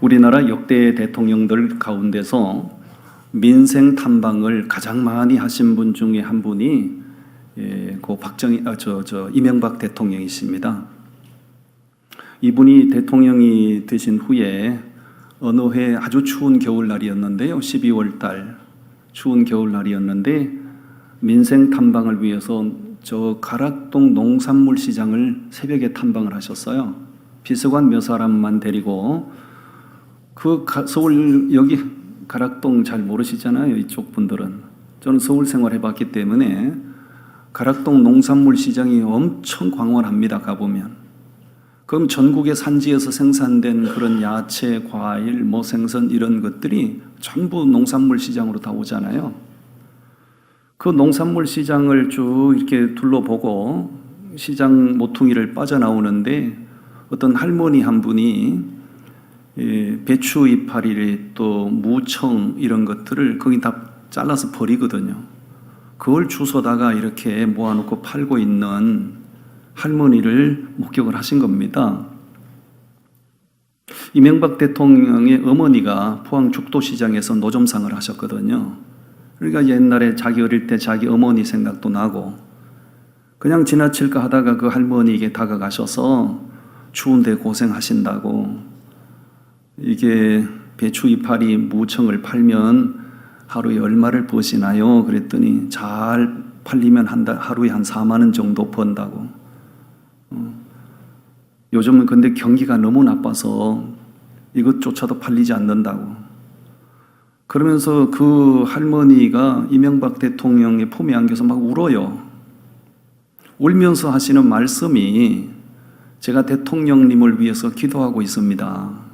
우리나라 역대 대통령들 가운데서 민생 탐방을 가장 많이 하신 분 중에 한 분이 이명박 대통령이십니다. 이분이 대통령이 되신 후에 어느 해 아주 추운 겨울날이었는데요. 12월 달 추운 겨울날이었는데 민생 탐방을 위해서 저 가락동 농산물 시장을 새벽에 탐방을 하셨어요. 비서관 몇 사람만 데리고 서울 여기 가락동 잘 모르시잖아요. 이쪽 분들은. 저는 서울 생활해봤기 때문에 가락동 농산물 시장이 엄청 광활합니다. 가보면. 그럼 전국의 산지에서 생산된 그런 야채, 과일, 생선 이런 것들이 전부 농산물 시장으로 다 오잖아요. 그 농산물 시장을 쭉 이렇게 둘러보고 시장 모퉁이를 빠져나오는데 어떤 할머니 한 분이 배추 이파리 또 무청 이런 것들을 거기 다 잘라서 버리거든요. 그걸 주워다가 이렇게 모아놓고 팔고 있는 할머니를 목격을 하신 겁니다. 이명박 대통령의 어머니가 포항 죽도시장에서 노점상을 하셨거든요. 그러니까 옛날에 자기 어릴 때 자기 어머니 생각도 나고 그냥 지나칠까 하다가 그 할머니에게 다가가셔서 추운데 고생하신다고 이게 배추 이파리 무청을 팔면 하루에 얼마를 버시나요? 그랬더니 잘 팔리면 하루에 한 4만 원 정도 번다고. 요즘은 근데 경기가 너무 나빠서 이것조차도 팔리지 않는다고. 그러면서 그 할머니가 이명박 대통령의 품에 안겨서 막 울어요. 울면서 하시는 말씀이 제가 대통령님을 위해서 기도하고 있습니다.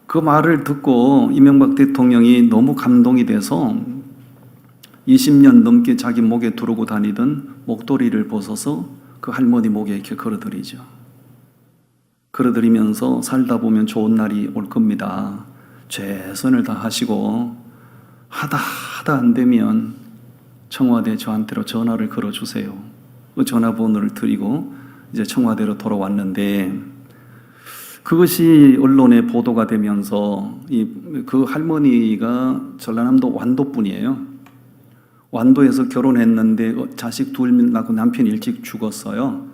그 말을 듣고 이명박 대통령이 너무 감동이 돼서 20년 넘게 자기 목에 두르고 다니던 목도리를 벗어서 그 할머니 목에 이렇게 걸어드리죠. 걸어드리면서 살다 보면 좋은 날이 올 겁니다. 최선을 다하시고 하다 안 되면 청와대 저한테로 전화를 걸어주세요. 그 전화번호를 드리고 이제 청와대로 돌아왔는데 그것이 언론에 보도가 되면서 그 할머니가 전라남도 완도분이에요. 완도에서 결혼했는데 자식 둘 낳고 남편이 일찍 죽었어요.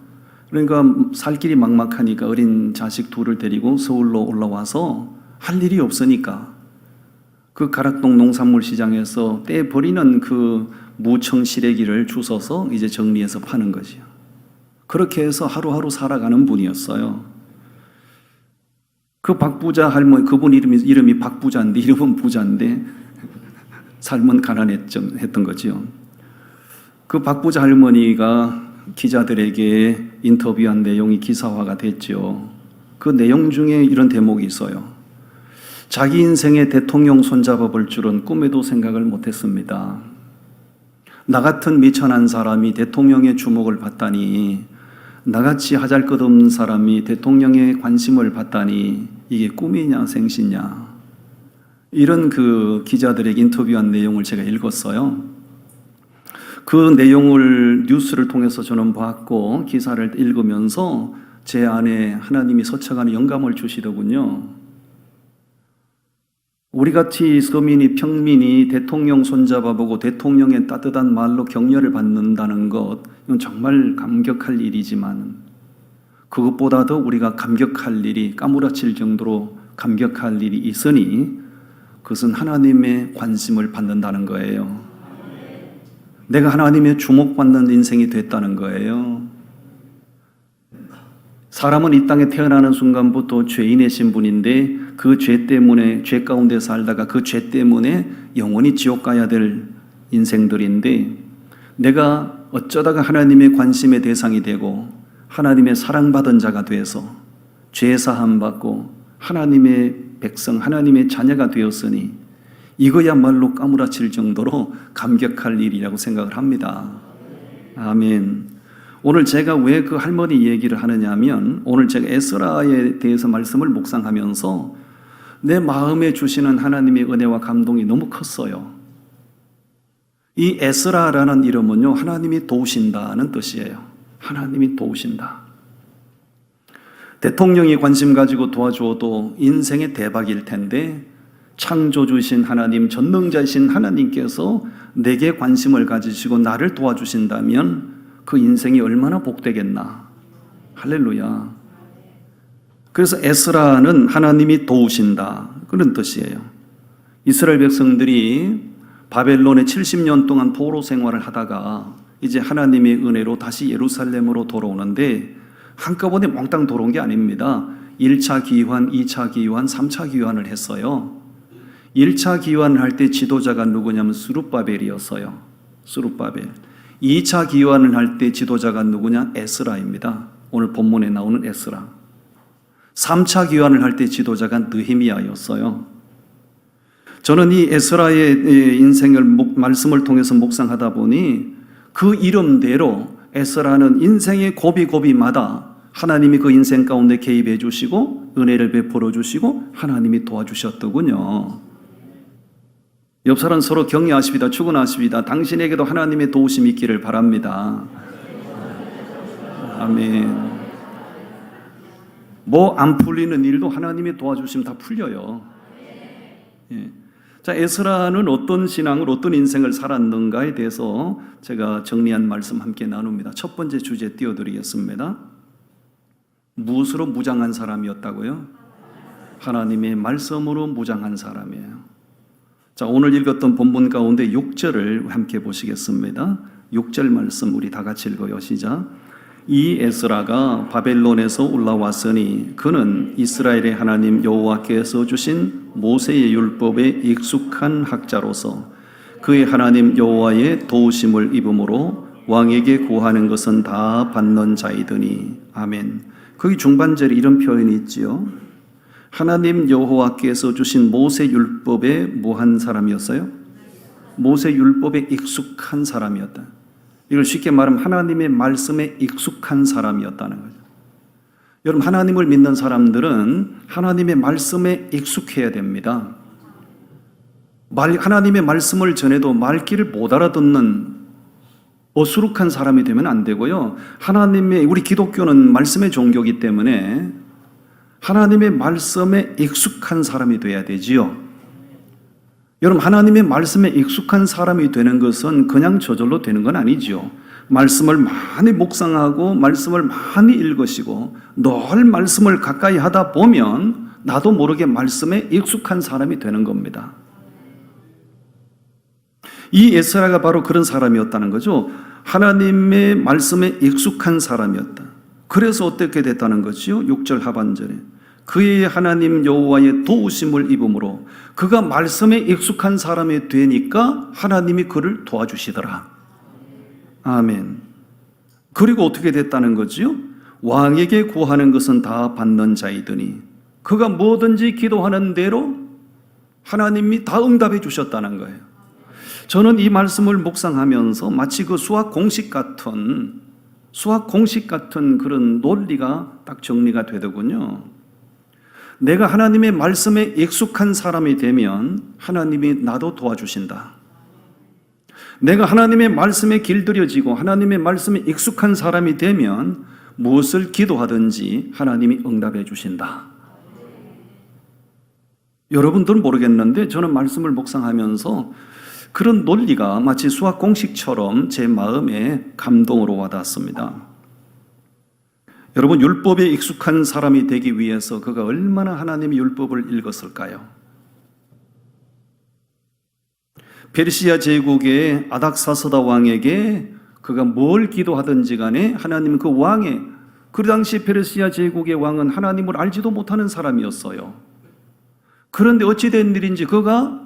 그러니까 살 길이 막막하니까 어린 자식 둘을 데리고 서울로 올라와서 할 일이 없으니까 그 가락동 농산물 시장에서 떼버리는 그 무청 시래기를 주워서 이제 정리해서 파는 거죠. 그렇게 해서 하루하루 살아가는 분이었어요. 그 박부자 할머니, 그분 이름이 박부자인데, 이름은 부자인데, 삶은 가난했던 거죠. 그 박부자 할머니가 기자들에게 인터뷰한 내용이 기사화가 됐죠. 그 내용 중에 이런 대목이 있어요. 자기 인생의 대통령 손잡아 볼 줄은 꿈에도 생각을 못했습니다. 나 같은 미천한 사람이 대통령의 주목을 받다니, 나같이 하잘것없는 사람이 대통령의 관심을 받다니 이게 꿈이냐 생시냐, 이런 그 기자들에게 인터뷰한 내용을 제가 읽었어요. 그 내용을 뉴스를 통해서 저는 봤고 기사를 읽으면서 제 안에 하나님이 서쳐가는 영감을 주시더군요. 우리같이 서민이 평민이 대통령 손잡아보고 대통령의 따뜻한 말로 격려를 받는다는 것, 이건 정말 감격할 일이지만 그것보다도 우리가 감격할 일이, 까무라칠 정도로 감격할 일이 있으니 그것은 하나님의 관심을 받는다는 거예요. 내가 하나님의 주목받는 인생이 됐다는 거예요. 사람은 이 땅에 태어나는 순간부터 죄인의 신분인데 그 죄 때문에, 죄 가운데 살다가 그 죄 때문에 영원히 지옥 가야 될 인생들인데, 내가 어쩌다가 하나님의 관심의 대상이 되고 하나님의 사랑받은 자가 돼서 죄 사함 받고 하나님의 백성, 하나님의 자녀가 되었으니 이거야말로 까무라칠 정도로 감격할 일이라고 생각을 합니다. 아멘. 오늘 제가 왜 그 할머니 얘기를 하느냐 하면, 오늘 제가 에스라에 대해서 말씀을 묵상하면서 내 마음에 주시는 하나님의 은혜와 감동이 너무 컸어요. 이 에스라라는 이름은요, 하나님이 도우신다는 뜻이에요. 하나님이 도우신다. 대통령이 관심 가지고 도와줘도 인생의 대박일 텐데 창조주신 하나님, 전능자이신 하나님께서 내게 관심을 가지시고 나를 도와주신다면 그 인생이 얼마나 복되겠나. 할렐루야. 그래서 에스라는 하나님이 도우신다, 그런 뜻이에요. 이스라엘 백성들이 바벨론에 70년 동안 포로 생활을 하다가 이제 하나님의 은혜로 다시 예루살렘으로 돌아오는데 한꺼번에 몽땅 돌아온 게 아닙니다. 1차 기환, 2차 기환, 3차 기환을 했어요. 1차 기환을 할 때 지도자가 누구냐면 스룹바벨이었어요. 스룹바벨. 2차 기환을 할 때 지도자가 누구냐? 에스라입니다. 오늘 본문에 나오는 에스라. 3차 기환을 할 때 지도자가 느헤미야였어요. 저는 이 에스라의 인생을 말씀을 통해서 묵상하다 보니 그 이름대로 에스라는 인생의 고비고비마다 하나님이 그 인생 가운데 개입해 주시고 은혜를 베풀어 주시고 하나님이 도와주셨더군요. 옆 사람 서로 격려하십니다. 축원하십니다. 당신에게도 하나님의 도우심이 있기를 바랍니다. 아멘. 뭐 안 풀리는 일도 하나님의 도와주시면 다 풀려요. 예. 자, 에스라는 어떤 신앙을, 어떤 인생을 살았는가에 대해서 제가 정리한 말씀 함께 나눕니다. 첫 번째 주제 띄워드리겠습니다. 무엇으로 무장한 사람이었다고요? 하나님의 말씀으로 무장한 사람이에요. 자, 오늘 읽었던 본문 가운데 6절을 함께 보시겠습니다. 6절 말씀 우리 다 같이 읽어요. 시작. 이 에스라가 바벨론에서 올라왔으니 그는 이스라엘의 하나님 여호와께서 주신 모세의 율법에 익숙한 학자로서 그의 하나님 여호와의 도우심을 입음으로 왕에게 구하는 것은 다 받는 자이더니. 아멘. 거기 중반절에 이런 표현이 있지요. 하나님 여호와께서 주신 모세 율법에 뭐한 사람이었어요? 모세 율법에 익숙한 사람이었다. 이걸 쉽게 말하면 하나님의 말씀에 익숙한 사람이었다는 거죠. 여러분, 하나님을 믿는 사람들은 하나님의 말씀에 익숙해야 됩니다. 하나님의 말씀을 전해도 말귀를 못 알아듣는 어수룩한 사람이 되면 안 되고요. 우리 기독교는 말씀의 종교이기 때문에 하나님의 말씀에 익숙한 사람이 돼야 되지요. 여러분, 하나님의 말씀에 익숙한 사람이 되는 것은 그냥 저절로 되는 건 아니지요. 말씀을 많이 묵상하고 말씀을 많이 읽으시고 늘 말씀을 가까이 하다 보면 나도 모르게 말씀에 익숙한 사람이 되는 겁니다. 이 에스라가 바로 그런 사람이었다는 거죠. 하나님의 말씀에 익숙한 사람이었다. 그래서 어떻게 됐다는 거지요? 6절 하반절에 그의 하나님 여호와의 도우심을 입음으로 그가 말씀에 익숙한 사람이 되니까 하나님이 그를 도와주시더라. 아멘. 그리고 어떻게 됐다는 거지요? 왕에게 구하는 것은 다 받는 자이더니 그가 뭐든지 기도하는 대로 하나님이 다 응답해 주셨다는 거예요. 저는 이 말씀을 묵상하면서 마치 그 수학 공식 같은 그런 논리가 딱 정리가 되더군요. 내가 하나님의 말씀에 익숙한 사람이 되면 하나님이 나도 도와주신다. 내가 하나님의 말씀에 길들여지고 하나님의 말씀에 익숙한 사람이 되면 무엇을 기도하든지 하나님이 응답해 주신다. 여러분들은 모르겠는데 저는 말씀을 묵상하면서 그런 논리가 마치 수학 공식처럼 제 마음에 감동으로 와닿았습니다. 여러분, 율법에 익숙한 사람이 되기 위해서 그가 얼마나 하나님의 율법을 읽었을까요? 페르시아 제국의 아닥사스다 왕에게 그가 뭘 기도하든지 간에 하나님 그 당시 페르시아 제국의 왕은 하나님을 알지도 못하는 사람이었어요. 그런데 어찌된 일인지 그가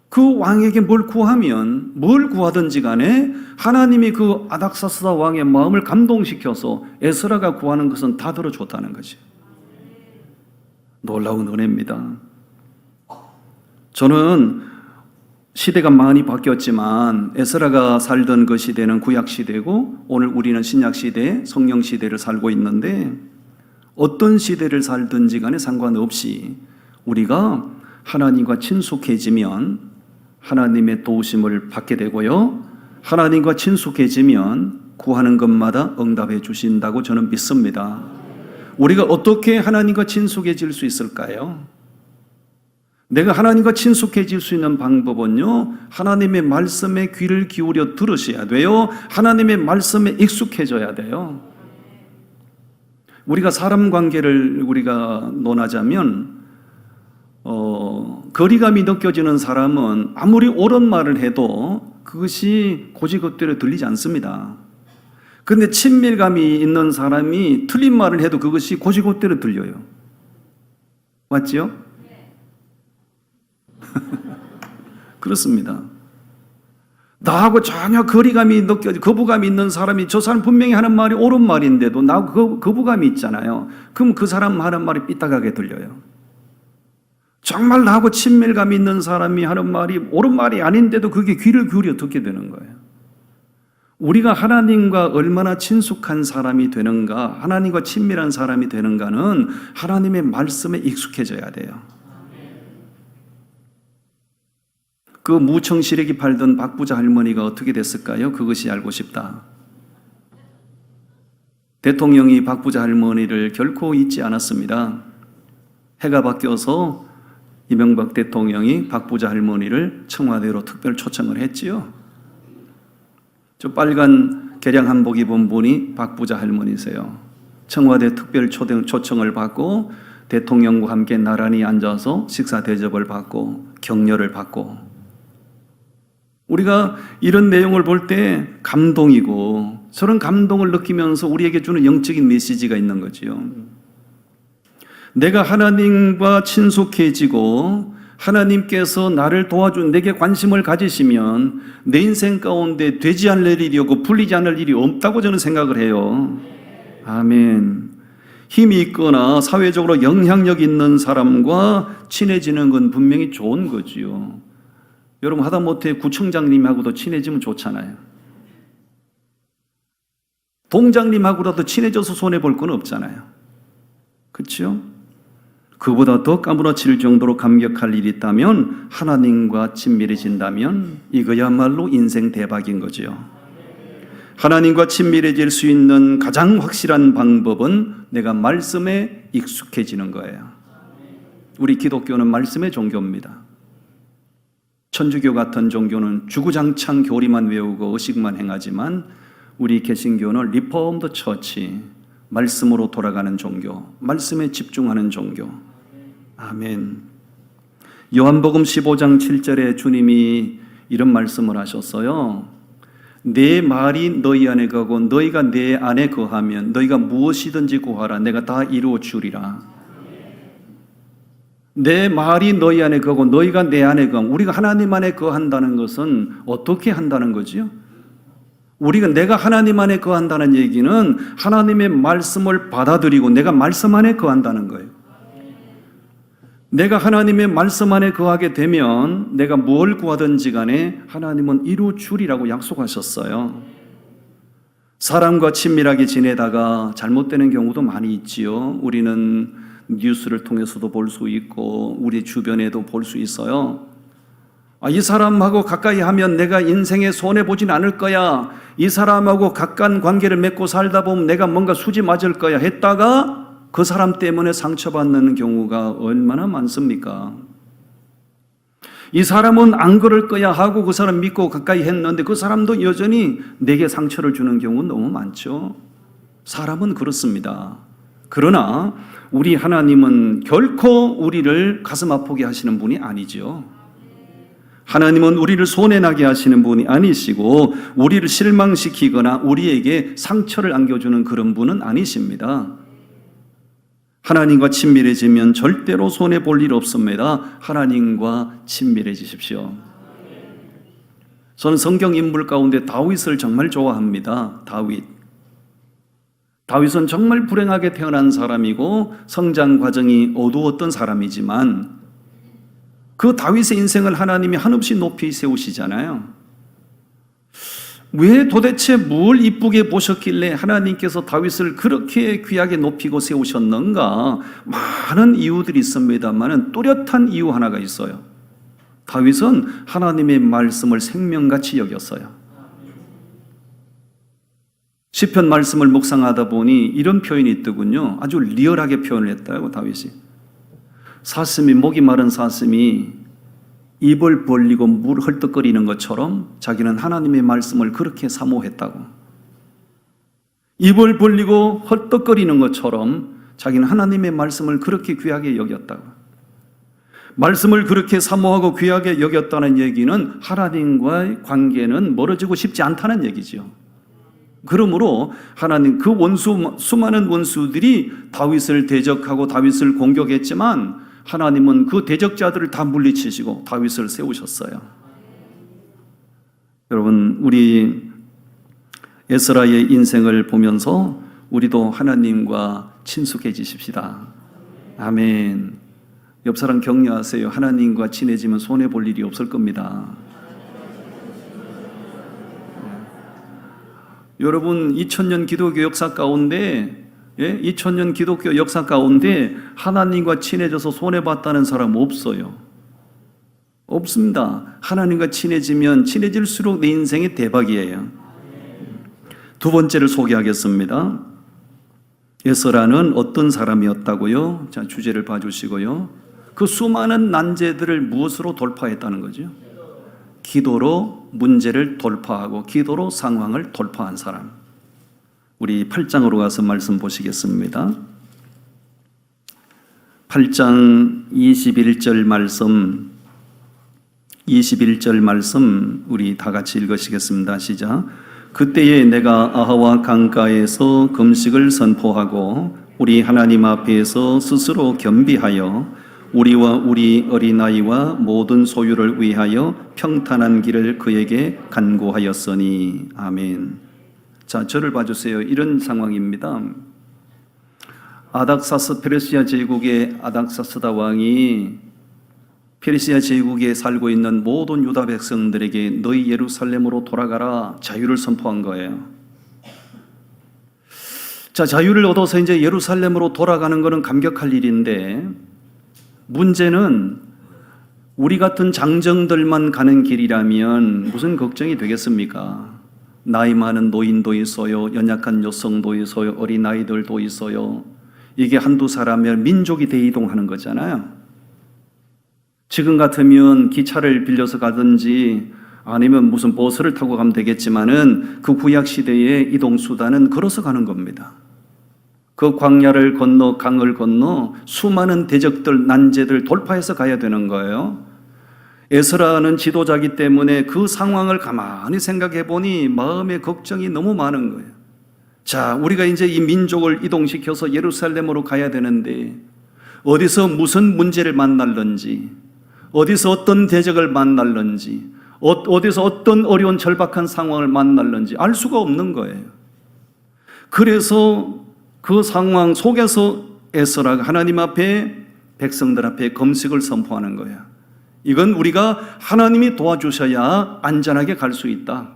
그 왕에게 뭘 구하든지 간에 하나님이 그 아닥사스다 왕의 마음을 감동시켜서 에스라가 구하는 것은 다 들어줬다는 거지. 놀라운 은혜입니다. 저는 시대가 많이 바뀌었지만 에스라가 살던 그 시대는 구약 시대고 오늘 우리는 신약 시대, 성령 시대를 살고 있는데 어떤 시대를 살든지 간에 상관없이 우리가 하나님과 친숙해지면 하나님의 도우심을 받게 되고요. 하나님과 친숙해지면 구하는 것마다 응답해 주신다고 저는 믿습니다. 우리가 어떻게 하나님과 친숙해질 수 있을까요? 내가 하나님과 친숙해질 수 있는 방법은요, 하나님의 말씀에 귀를 기울여 들으셔야 돼요. 하나님의 말씀에 익숙해져야 돼요. 우리가 사람 관계를 우리가 논하자면, 거리감이 느껴지는 사람은 아무리 옳은 말을 해도 그것이 고지것대로 들리지 않습니다. 그런데 친밀감이 있는 사람이 틀린 말을 해도 그것이 고지것대로 들려요. 맞지요? 그렇습니다. 나하고 전혀 거리감이 느껴지, 거부감이 있는 사람이 저 사람 분명히 하는 말이 옳은 말인데도 나하고 거부감이 있잖아요. 그럼 그 사람 하는 말이 삐딱하게 들려요. 정말 나하고 친밀감이 있는 사람이 하는 말이 옳은 말이 아닌데도 그게 귀를 기울여 듣게 되는 거예요. 우리가 하나님과 얼마나 친숙한 사람이 되는가, 하나님과 친밀한 사람이 되는가는 하나님의 말씀에 익숙해져야 돼요. 그 무청 시래기 팔던 박부자 할머니가 어떻게 됐을까요? 그것이 알고 싶다. 대통령이 박부자 할머니를 결코 잊지 않았습니다. 해가 바뀌어서 이명박 대통령이 박부자 할머니를 청와대로 특별 초청을 했지요. 저 빨간 개량 한복 입은 분이 박부자 할머니세요. 청와대 특별 초청을 받고 대통령과 함께 나란히 앉아서 식사 대접을 받고 격려를 받고, 우리가 이런 내용을 볼 때 감동이고, 저런 감동을 느끼면서 우리에게 주는 영적인 메시지가 있는 거지요. 내가 하나님과 친숙해지고 하나님께서 나를 도와준, 내게 관심을 가지시면 내 인생 가운데 되지 않을 일이 없고 풀리지 않을 일이 없다고 저는 생각을 해요. 아멘. 힘이 있거나 사회적으로 영향력 있는 사람과 친해지는 건 분명히 좋은 거지요. 여러분, 하다못해 구청장님하고도 친해지면 좋잖아요. 동장님하고라도 친해져서 손해볼 건 없잖아요. 그렇죠? 그보다 더 까무러칠 정도로 감격할 일이 있다면, 하나님과 친밀해진다면 이거야말로 인생 대박인 거죠. 하나님과 친밀해질 수 있는 가장 확실한 방법은 내가 말씀에 익숙해지는 거예요. 우리 기독교는 말씀의 종교입니다. 천주교 같은 종교는 주구장창 교리만 외우고 의식만 행하지만, 우리 개신교는 리폼드 처치, 말씀으로 돌아가는 종교, 말씀에 집중하는 종교. 아멘. 요한복음 15장 7절에 주님이 이런 말씀을 하셨어요. 내 말이 너희 안에 거하고 너희가 내 안에 거하면 너희가 무엇이든지 구하라 내가 다 이루어 주리라. 내 말이 너희 안에 거하고 너희가 내 안에 거하면, 우리가 하나님 안에 거한다는 것은 어떻게 한다는 거지요? 내가 하나님 안에 거한다는 얘기는 하나님의 말씀을 받아들이고 내가 말씀 안에 거한다는 거예요. 내가 하나님의 말씀 안에 거하게 되면 내가 뭘 구하든지 간에 하나님은 이루 주리라고 약속하셨어요. 사람과 친밀하게 지내다가 잘못되는 경우도 많이 있지요. 우리는 뉴스를 통해서도 볼 수 있고 우리 주변에도 볼 수 있어요. 이 사람하고 가까이 하면 내가 인생에 손해보진 않을 거야, 이 사람하고 가까운 관계를 맺고 살다 보면 내가 뭔가 수지 맞을 거야 했다가 그 사람 때문에 상처받는 경우가 얼마나 많습니까? 이 사람은 안 그럴 거야 하고 그 사람 믿고 가까이 했는데 그 사람도 여전히 내게 상처를 주는 경우는 너무 많죠. 사람은 그렇습니다. 그러나 우리 하나님은 결코 우리를 가슴 아프게 하시는 분이 아니죠. 하나님은 우리를 손해나게 하시는 분이 아니시고 우리를 실망시키거나 우리에게 상처를 안겨주는 그런 분은 아니십니다. 하나님과 친밀해지면 절대로 손해볼 일 없습니다. 하나님과 친밀해지십시오. 저는 성경 인물 가운데 다윗을 정말 좋아합니다. 다윗은 정말 불행하게 태어난 사람이고 성장 과정이 어두웠던 사람이지만 그 다윗의 인생을 하나님이 한없이 높이 세우시잖아요. 왜 도대체 뭘 이쁘게 보셨길래 하나님께서 다윗을 그렇게 귀하게 높이고 세우셨는가? 많은 이유들이 있습니다만 뚜렷한 이유 하나가 있어요. 다윗은 하나님의 말씀을 생명같이 여겼어요. 시편 말씀을 묵상하다 보니 이런 표현이 있더군요. 아주 리얼하게 표현을 했다고 다윗이. 목이 마른 사슴이 입을 벌리고 물 헐떡거리는 것처럼 자기는 하나님의 말씀을 그렇게 사모했다고. 입을 벌리고 헐떡거리는 것처럼 자기는 하나님의 말씀을 그렇게 귀하게 여겼다고. 말씀을 그렇게 사모하고 귀하게 여겼다는 얘기는 하나님과의 관계는 멀어지고 싶지 않다는 얘기죠. 그러므로 하나님 그 수많은 원수들이 다윗을 대적하고 다윗을 공격했지만 하나님은 그 대적자들을 다 물리치시고 다윗을 세우셨어요. 여러분, 우리 에스라의 인생을 보면서 우리도 하나님과 친숙해지십시다. 아멘. 옆 사람 격려하세요. 하나님과 친해지면 손해볼 일이 없을 겁니다. 여러분, 2000년 기독교 역사 가운데 2000년 기독교 역사 가운데 하나님과 친해져서 손해봤다는 사람 없어요. 없습니다. 하나님과 친해지면 친해질수록 내 인생이 대박이에요. 두 번째를 소개하겠습니다. 에스라는 어떤 사람이었다고요? 자, 주제를 봐주시고요. 그 수많은 난제들을 무엇으로 돌파했다는 거죠? 기도로 문제를 돌파하고 기도로 상황을 돌파한 사람. 우리 8장으로 가서 말씀 보시겠습니다. 8장 21절 말씀 우리 다 같이 읽으시겠습니다. 시작. 그때에 내가 아하와 강가에서 금식을 선포하고 우리 하나님 앞에서 스스로 겸비하여 우리와 우리 어린아이와 모든 소유를 위하여 평탄한 길을 그에게 간구하였으니. 아멘. 자, 저를 봐주세요. 이런 상황입니다. 페르시아 제국의 아닥사스다 왕이 페르시아 제국에 살고 있는 모든 유다 백성들에게 너희 예루살렘으로 돌아가라 자유를 선포한 거예요. 자, 자유를 얻어서 이제 예루살렘으로 돌아가는 것은 감격할 일인데 문제는 우리 같은 장정들만 가는 길이라면 무슨 걱정이 되겠습니까? 나이 많은 노인도 있어요. 연약한 여성도 있어요. 어린아이들도 있어요. 이게 한두 사람이면 민족이 대이동하는 거잖아요. 지금 같으면 기차를 빌려서 가든지 아니면 무슨 버스를 타고 가면 되겠지만은 그 구약 시대의 이동 수단은 걸어서 가는 겁니다. 그 광야를 건너 강을 건너 수많은 대적들 난제들 돌파해서 가야 되는 거예요. 에스라는 지도자이기 때문에 그 상황을 가만히 생각해 보니 마음의 걱정이 너무 많은 거예요. 자, 우리가 이제 이 민족을 이동시켜서 예루살렘으로 가야 되는데 어디서 무슨 문제를 만날런지, 어디서 어떤 대적을 만날런지, 어디서 어떤 어려운 절박한 상황을 만날런지 알 수가 없는 거예요. 그래서 그 상황 속에서 에스라가 하나님 앞에 백성들 앞에 금식을 선포하는 거예요. 이건 우리가 하나님이 도와주셔야 안전하게 갈 수 있다.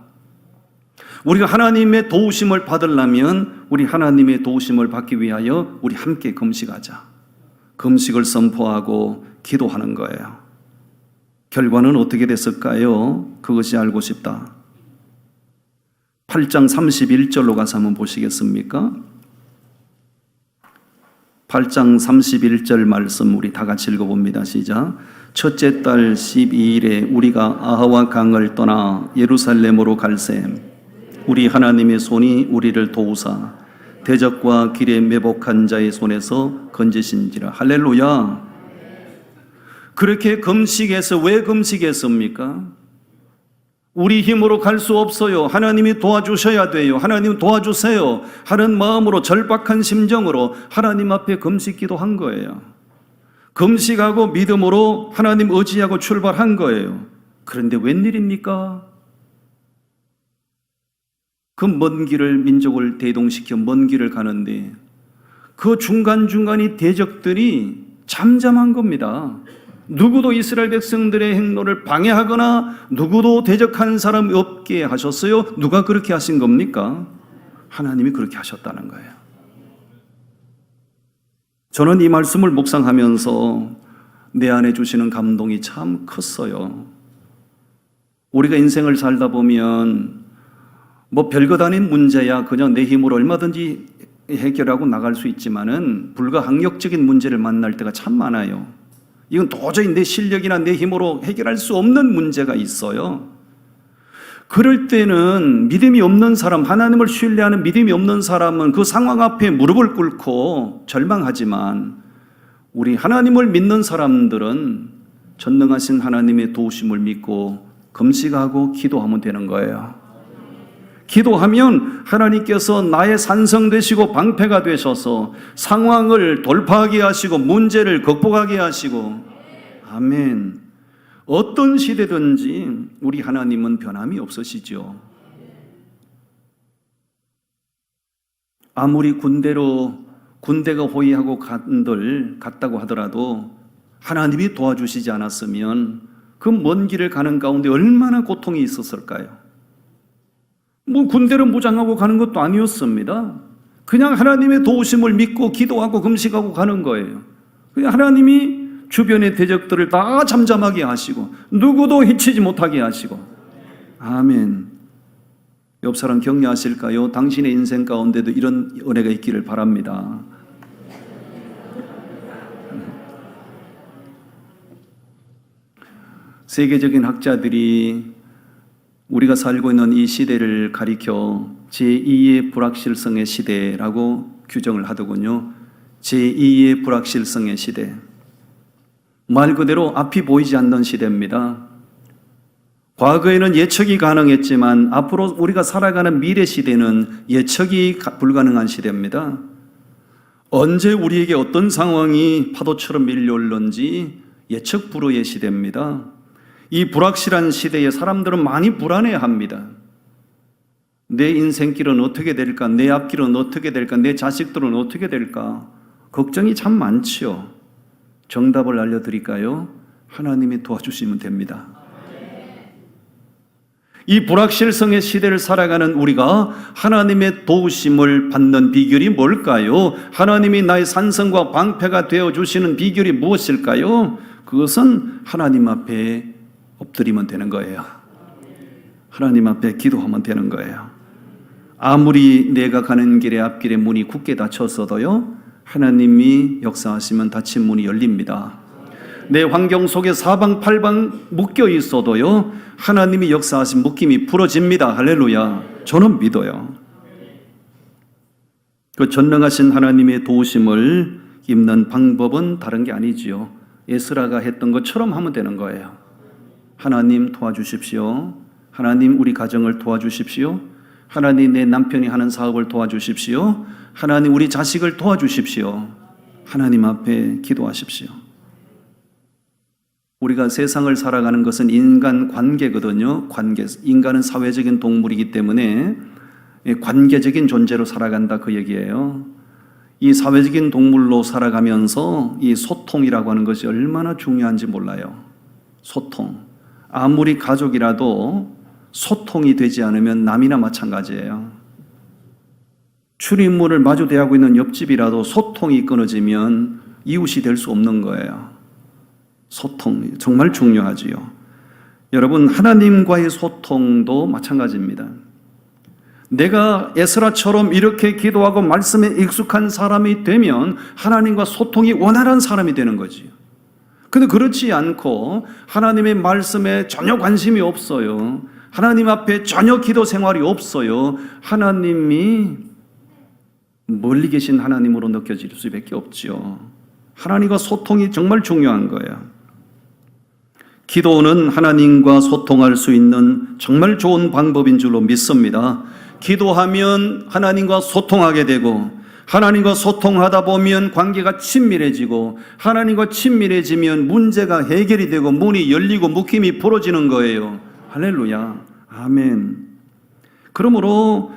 우리가 하나님의 도우심을 받으려면 우리 하나님의 도우심을 받기 위하여 우리 함께 금식하자. 금식을 선포하고 기도하는 거예요. 결과는 어떻게 됐을까요? 그것이 알고 싶다. 8장 31절로 가서 한번 보시겠습니까? 8장 31절 말씀 우리 다 같이 읽어봅니다. 시작. 첫째 달 12일에 우리가 아하와 강을 떠나 예루살렘으로 갈새 우리 하나님의 손이 우리를 도우사 대적과 길에 매복한 자의 손에서 건지신지라. 할렐루야. 그렇게 금식해서 왜 금식했습니까? 우리 힘으로 갈 수 없어요. 하나님이 도와주셔야 돼요. 하나님 도와주세요 하는 마음으로 절박한 심정으로 하나님 앞에 금식 기도한 거예요. 금식하고 믿음으로 하나님 의지하고 출발한 거예요. 그런데 웬일입니까? 그 먼 길을 민족을 대동시켜 먼 길을 가는데 그 중간중간이 대적들이 잠잠한 겁니다. 누구도 이스라엘 백성들의 행로를 방해하거나 누구도 대적하는 사람이 없게 하셨어요? 누가 그렇게 하신 겁니까? 하나님이 그렇게 하셨다는 거예요. 저는 이 말씀을 묵상하면서 내 안에 주시는 감동이 참 컸어요. 우리가 인생을 살다 보면 뭐 별것 아닌 문제야 그냥 내 힘으로 얼마든지 해결하고 나갈 수 있지만은 불가항력적인 문제를 만날 때가 참 많아요. 이건 도저히 내 실력이나 내 힘으로 해결할 수 없는 문제가 있어요. 그럴 때는 믿음이 없는 사람, 하나님을 신뢰하는 믿음이 없는 사람은 그 상황 앞에 무릎을 꿇고 절망하지만 우리 하나님을 믿는 사람들은 전능하신 하나님의 도우심을 믿고 금식하고 기도하면 되는 거예요. 기도하면 하나님께서 나의 산성 되시고 방패가 되셔서 상황을 돌파하게 하시고 문제를 극복하게 하시고, 아멘. 어떤 시대든지 우리 하나님은 변함이 없으시죠. 아무리 군대가 호위하고 갔다고 하더라도 하나님이 도와주시지 않았으면 그 먼 길을 가는 가운데 얼마나 고통이 있었을까요? 뭐 군대를 무장하고 가는 것도 아니었습니다. 그냥 하나님의 도우심을 믿고 기도하고 금식하고 가는 거예요. 하나님이 주변의 대적들을 다 잠잠하게 하시고 누구도 해치지 못하게 하시고, 아멘. 옆 사람 격려하실까요? 당신의 인생 가운데도 이런 은혜가 있기를 바랍니다. 세계적인 학자들이 우리가 살고 있는 이 시대를 가리켜 제2의 불확실성의 시대라고 규정을 하더군요. 제2의 불확실성의 시대. 말 그대로 앞이 보이지 않는 시대입니다. 과거에는 예측이 가능했지만 앞으로 우리가 살아가는 미래 시대는 예측이 불가능한 시대입니다. 언제 우리에게 어떤 상황이 파도처럼 밀려올는지 예측 불허의 시대입니다. 이 불확실한 시대에 사람들은 많이 불안해합니다. 내 인생길은 어떻게 될까? 내 앞길은 어떻게 될까? 내 자식들은 어떻게 될까? 걱정이 참 많지요. 정답을 알려드릴까요? 하나님이 도와주시면 됩니다. 이 불확실성의 시대를 살아가는 우리가 하나님의 도우심을 받는 비결이 뭘까요? 하나님이 나의 산성과 방패가 되어주시는 비결이 무엇일까요? 그것은 하나님 앞에 엎드리면 되는 거예요. 하나님 앞에 기도하면 되는 거예요. 아무리 내가 가는 길의 앞길에 문이 굳게 닫혔어도요, 하나님이 역사하시면 닫힌 문이 열립니다. 내 환경 속에 사방팔방 묶여 있어도요, 하나님이 역사하신 묶임이 풀어집니다. 할렐루야. 저는 믿어요. 그 전능하신 하나님의 도우심을 입는 방법은 다른 게 아니지요. 에스라가 했던 것처럼 하면 되는 거예요. 하나님 도와주십시오. 하나님 우리 가정을 도와주십시오. 하나님 내 남편이 하는 사업을 도와주십시오. 하나님 우리 자식을 도와주십시오. 하나님 앞에 기도하십시오. 우리가 세상을 살아가는 것은 인간 관계거든요. 관계. 인간은 사회적인 동물이기 때문에 관계적인 존재로 살아간다 그 얘기예요. 이 사회적인 동물로 살아가면서 이 소통이라고 하는 것이 얼마나 중요한지 몰라요. 소통. 아무리 가족이라도 소통이 되지 않으면 남이나 마찬가지예요. 출입문을 마주 대하고 있는 옆집이라도 소통이 끊어지면 이웃이 될 수 없는 거예요. 소통 정말 중요하지요. 여러분, 하나님과의 소통도 마찬가지입니다. 내가 에스라처럼 이렇게 기도하고 말씀에 익숙한 사람이 되면 하나님과 소통이 원활한 사람이 되는 거지요. 근데 그렇지 않고 하나님의 말씀에 전혀 관심이 없어요. 하나님 앞에 전혀 기도 생활이 없어요. 하나님이 멀리 계신 하나님으로 느껴질 수밖에 없죠. 하나님과 소통이 정말 중요한 거예요. 기도는 하나님과 소통할 수 있는 정말 좋은 방법인 줄로 믿습니다. 기도하면 하나님과 소통하게 되고, 하나님과 소통하다 보면 관계가 친밀해지고, 하나님과 친밀해지면 문제가 해결이 되고 문이 열리고 묶임이 풀어지는 거예요. 할렐루야. 아멘. 그러므로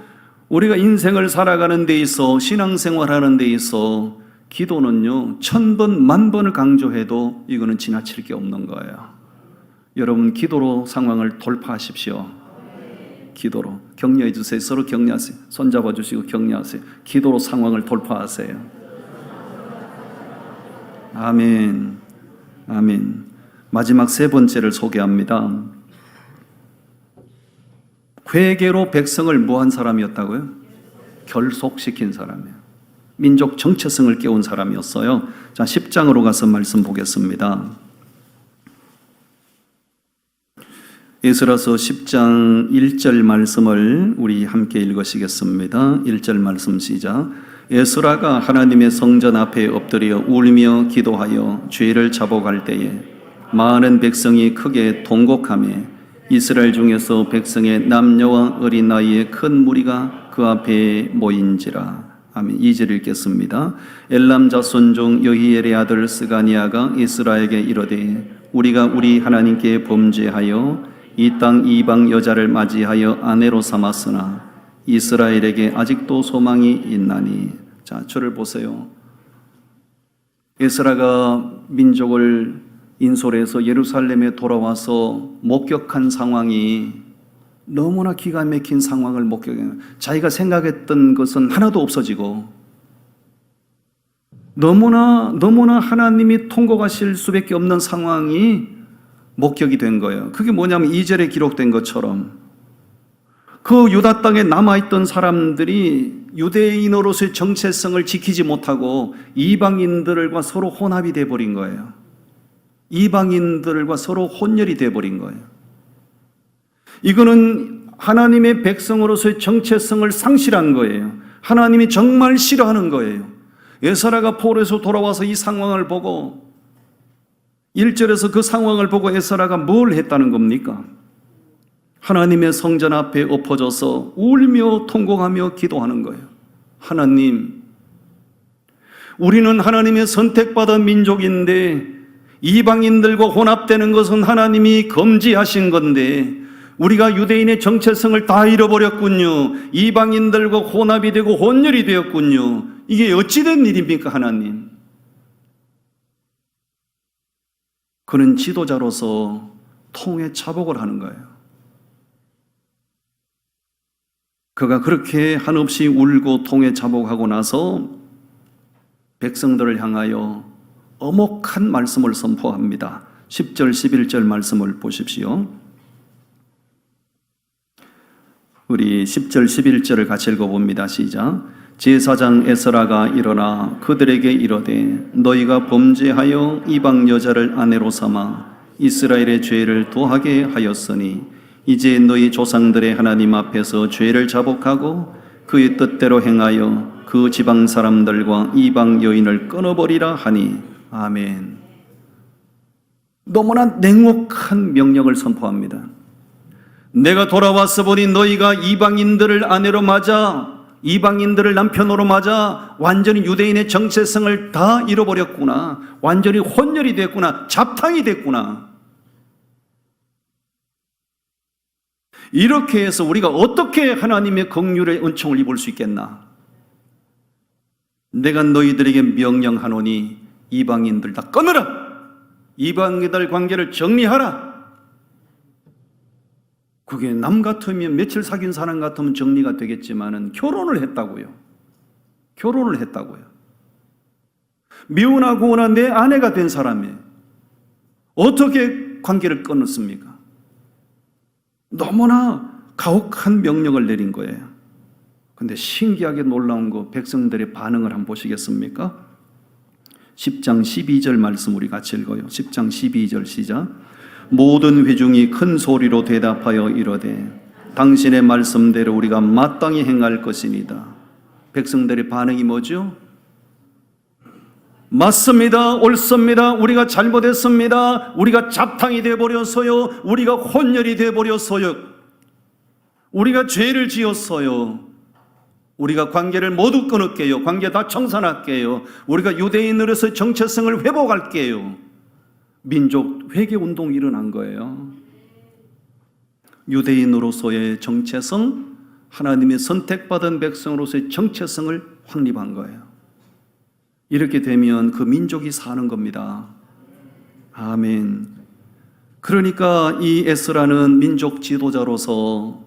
우리가 인생을 살아가는 데 있어, 신앙생활하는 데 있어 기도는요, 1000번, 10,000번을 강조해도 이거는 지나칠 게 없는 거예요. 여러분, 기도로 상황을 돌파하십시오. 기도로 격려해 주세요. 서로 격려하세요. 손잡아 주시고 격려하세요. 기도로 상황을 돌파하세요. 아멘. 아멘. 마지막 세 번째를 소개합니다. 회개로 백성을 뭐한 사람이었다고요? 결속시킨 사람이에요. 민족 정체성을 깨운 사람이었어요. 자, 10장으로 가서 말씀 보겠습니다. 에스라서 10장 1절 말씀을 우리 함께 읽으시겠습니다. 1절 말씀 시작. 에스라가 하나님의 성전 앞에 엎드려 울며 기도하여 죄를 자복할 때에 많은 백성이 크게 통곡하며 이스라엘 중에서 백성의 남녀와 어린 나이의 큰 무리가 그 앞에 모인지라. 아멘. 2절 읽겠습니다. 엘람 자손 중 여히엘의 아들 스가니아가 이스라엘에게 이르되 우리가 우리 하나님께 범죄하여 이 땅 이방 여자를 맞이하여 아내로 삼았으나 이스라엘에게 아직도 소망이 있나니. 자, 저를 보세요. 에스라가 민족을 인솔해서 예루살렘에 돌아와서 목격한 상황이 너무나 기가 막힌 상황을 목격해요. 자기가 생각했던 것은 하나도 없어지고 너무나 하나님이 통곡하실 수밖에 없는 상황이 목격이 된 거예요. 그게 뭐냐면 2절에 기록된 것처럼 그 유다 땅에 남아있던 사람들이 유대인으로서의 정체성을 지키지 못하고 이방인들과 서로 혼합이 돼버린 거예요. 이방인들과 서로 혼혈이 돼버린 거예요. 이거는 하나님의 백성으로서의 정체성을 상실한 거예요. 하나님이 정말 싫어하는 거예요. 에스라가 포로에서 돌아와서 이 상황을 보고 1절에서 그 상황을 보고 에스라가 뭘 했다는 겁니까? 하나님의 성전 앞에 엎어져서 울며 통곡하며 기도하는 거예요. 하나님, 우리는 하나님의 선택받은 민족인데 이방인들과 혼합되는 것은 하나님이 금지하신 건데 우리가 유대인의 정체성을 다 잃어버렸군요. 이방인들과 혼합이 되고 혼혈이 되었군요. 이게 어찌된 일입니까, 하나님? 그는 지도자로서 통에 차복을 하는 거예요. 그가 그렇게 한없이 울고 통에 차복하고 나서 백성들을 향하여 엄혹한 말씀을 선포합니다. 10절, 11절 말씀을 보십시오. 우리 10절, 11절을 같이 읽어봅니다. 시작. 제사장 에스라가 일어나 그들에게 이르되 너희가 범죄하여 이방 여자를 아내로 삼아 이스라엘의 죄를 더하게 하였으니 이제 너희 조상들의 하나님 앞에서 죄를 자복하고 그의 뜻대로 행하여 그 지방 사람들과 이방 여인을 끊어버리라 하니. 아멘. 너무나 냉혹한 명령을 선포합니다. 내가 돌아와서 보니 너희가 이방인들을 아내로 맞아, 이방인들을 남편으로 맞아 완전히 유대인의 정체성을 다 잃어버렸구나. 완전히 혼혈이 됐구나. 잡탕이 됐구나. 이렇게 해서 우리가 어떻게 하나님의 긍휼의 은총을 입을 수 있겠나? 내가 너희들에게 명령하노니 이방인들 다 끊으라. 이방인들 관계를 정리하라. 그게 남 같으면 며칠 사귄 사람 같으면 정리가 되겠지만은 결혼을 했다고요. 결혼을 했다고요. 미혼하거나 내 아내가 된 사람이 어떻게 관계를 끊었습니까? 너무나 가혹한 명령을 내린 거예요. 근데 신기하게 놀라운 거 백성들의 반응을 한번 보시겠습니까? 10장 12절 말씀 우리 같이 읽어요. 10장 12절 시작. 모든 회중이 큰 소리로 대답하여 이르되 당신의 말씀대로 우리가 마땅히 행할 것이니다. 백성들의 반응이 뭐죠? 맞습니다. 옳습니다. 우리가 잘못했습니다. 우리가 잡탕이 되어버렸어요. 우리가 혼혈이 되어버렸어요. 우리가 죄를 지었어요. 우리가 관계를 모두 끊을게요. 관계 다 청산할게요. 우리가 유대인으로서 정체성을 회복할게요. 민족 회개 운동이 일어난 거예요. 유대인으로서의 정체성, 하나님의 선택받은 백성으로서의 정체성을 확립한 거예요. 이렇게 되면 그 민족이 사는 겁니다. 아멘. 그러니까 이 에스라는 민족 지도자로서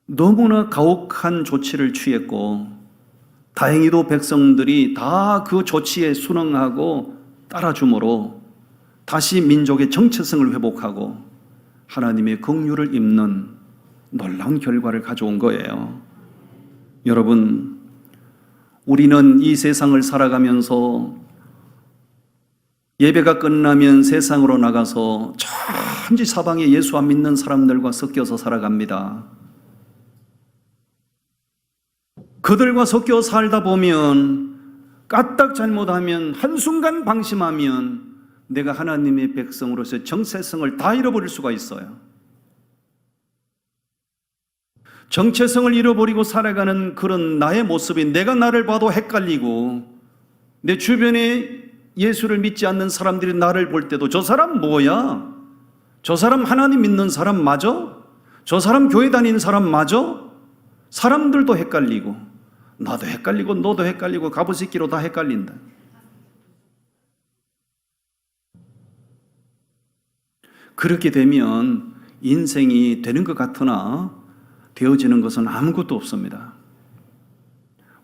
너무나 가혹한 조치를 취했고 다행히도 백성들이 다 그 조치에 순응하고 따라주므로 다시 민족의 정체성을 회복하고 하나님의 긍휼을 입는 놀라운 결과를 가져온 거예요. 여러분, 우리는 이 세상을 살아가면서 예배가 끝나면 세상으로 나가서 천지 사방에 예수 안 믿는 사람들과 섞여서 살아갑니다. 그들과 섞여 살다 보면 까딱 잘못하면, 한순간 방심하면 내가 하나님의 백성으로서 정체성을 다 잃어버릴 수가 있어요. 정체성을 잃어버리고 살아가는 그런 나의 모습이, 내가 나를 봐도 헷갈리고, 내 주변에 예수를 믿지 않는 사람들이 나를 볼 때도 저 사람 뭐야? 저 사람 하나님 믿는 사람 맞아? 저 사람 교회 다니는 사람 맞아? 사람들도 헷갈리고, 나도 헷갈리고, 너도 헷갈리고, 가부새끼로 다 헷갈린다. 그렇게 되면 인생이 되는 것 같으나 되어지는 것은 아무것도 없습니다.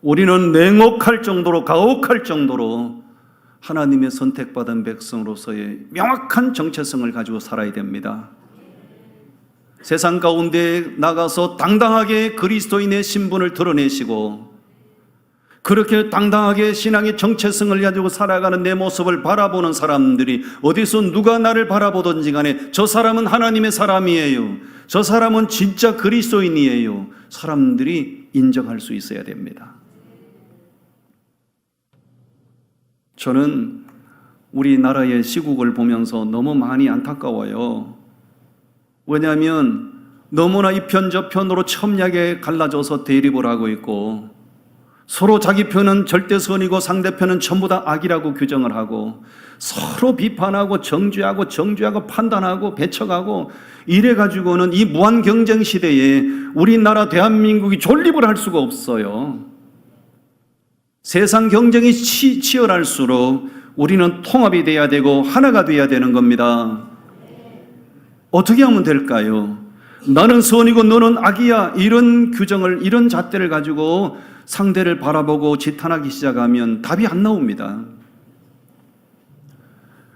우리는 냉혹할 정도로, 가혹할 정도로 하나님의 선택받은 백성으로서의 명확한 정체성을 가지고 살아야 됩니다. 세상 가운데 나가서 당당하게 그리스도인의 신분을 드러내시고, 그렇게 당당하게 신앙의 정체성을 가지고 살아가는 내 모습을 바라보는 사람들이, 어디서 누가 나를 바라보든지 간에 저 사람은 하나님의 사람이에요, 저 사람은 진짜 그리스도인이에요, 사람들이 인정할 수 있어야 됩니다. 저는 우리나라의 시국을 보면서 너무 많이 안타까워요. 왜냐하면 너무나 이 편 저 편으로 첨예하게 갈라져서 대립을 하고 있고, 서로 자기 편은 절대선이고 상대편은 전부 다 악이라고 규정을 하고, 서로 비판하고 정죄하고 판단하고 배척하고, 이래가지고는 이 무한 경쟁 시대에 우리나라 대한민국이 존립을 할 수가 없어요. 세상 경쟁이 치열할수록 우리는 통합이 돼야 되고 하나가 돼야 되는 겁니다. 어떻게 하면 될까요? 나는 선이고 너는 악이야, 이런 규정을, 이런 잣대를 가지고 상대를 바라보고 지탄하기 시작하면 답이 안 나옵니다.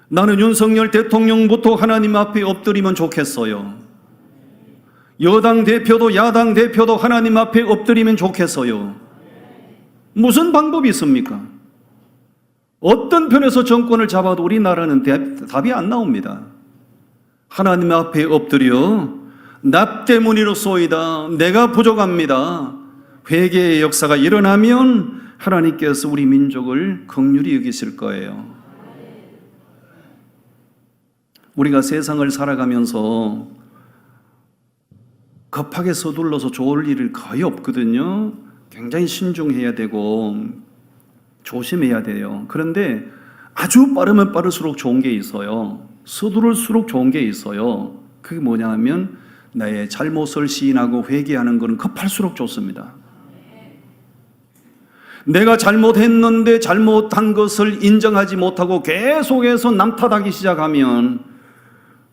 나는 윤석열 대통령부터 하나님 앞에 엎드리면 좋겠어요. 여당 대표도 야당 대표도 하나님 앞에 엎드리면 좋겠어요. 무슨 방법이 있습니까? 어떤 편에서 정권을 잡아도 우리나라는 답이 안 나옵니다. 하나님 앞에 엎드려 나 때문이로소이다, 내가 부족합니다, 회개의 역사가 일어나면 하나님께서 우리 민족을 긍휼히 여기실 거예요. 우리가 세상을 살아가면서 급하게 서둘러서 좋을 일이 거의 없거든요. 굉장히 신중해야 되고 조심해야 돼요. 그런데 아주 빠르면 빠를수록 좋은 게 있어요. 서두를수록 좋은 게 있어요. 그게 뭐냐 하면 나의 잘못을 시인하고 회개하는 것은 급할수록 좋습니다. 내가 잘못했는데 잘못한 것을 인정하지 못하고 계속해서 남 탓하기 시작하면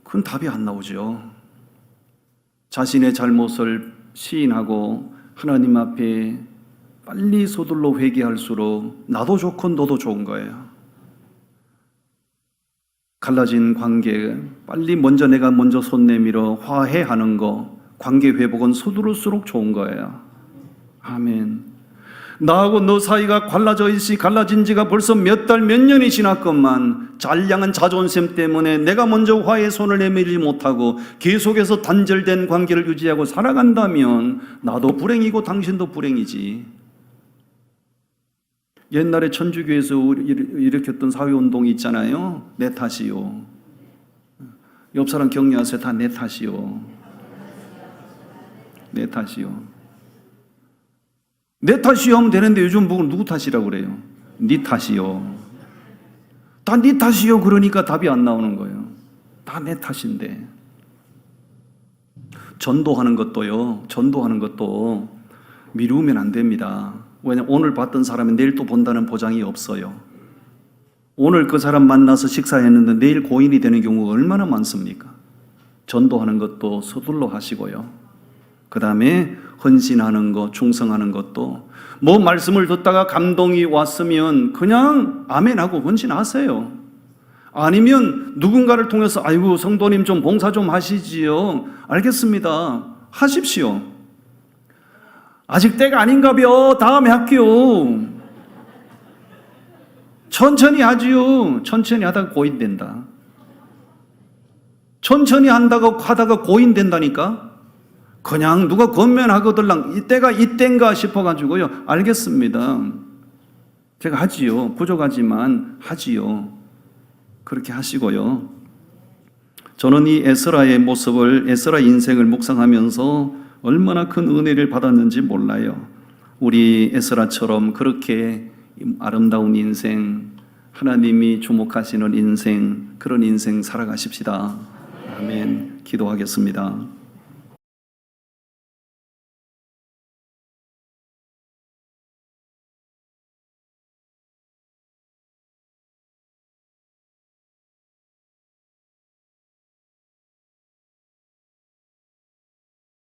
그건 답이 안 나오죠. 자신의 잘못을 시인하고 하나님 앞에 빨리 서둘러 회개할수록 나도 좋고 너도 좋은 거예요. 갈라진 관계, 빨리 내가 먼저 손 내밀어 화해하는 거, 관계 회복은 서두를수록 좋은 거예요. 아멘. 나하고 너 사이가 갈라진 지가 벌써 몇 달, 몇 년이 지났건만 잘량한 자존심 때문에 내가 먼저 화해의 손을 내밀지 못하고 계속해서 단절된 관계를 유지하고 살아간다면 나도 불행이고 당신도 불행이지. 옛날에 천주교에서 일으켰던 사회운동이 있잖아요. 내 탓이요. 옆 사람 격려하세요. 다 내 탓이요. 내 탓이요. 내 탓이요 하면 되는데 요즘 누구 탓이라고 그래요? 네 탓이요. 다 네 탓이요. 그러니까 답이 안 나오는 거예요. 다 내 탓인데. 전도하는 것도 미루면 안 됩니다. 왜냐하면 오늘 봤던 사람은 내일 또 본다는 보장이 없어요. 오늘 그 사람 만나서 식사했는데 내일 고인이 되는 경우가 얼마나 많습니까? 전도하는 것도 서둘러 하시고요. 그 다음에 헌신하는 것, 충성하는 것도, 뭐 말씀을 듣다가 감동이 왔으면 그냥 아멘하고 헌신하세요. 아니면 누군가를 통해서 아이고 성도님 좀 봉사 좀 하시지요. 알겠습니다. 하십시오. 아직 때가 아닌가벼. 다음에 할게요. 천천히 하지요. 천천히 하다가 고인된다. 천천히 하다가 고인된다니까. 그냥 누가 권면하거들랑 이때가 이때인가 싶어가지고요. 알겠습니다. 제가 하지요. 부족하지만 하지요. 그렇게 하시고요. 저는 이 에스라의 모습을, 에스라 인생을 묵상하면서 얼마나 큰 은혜를 받았는지 몰라요. 우리 에스라처럼 그렇게 아름다운 인생, 하나님이 주목하시는 인생, 그런 인생 살아가십시다. 아멘. 기도하겠습니다.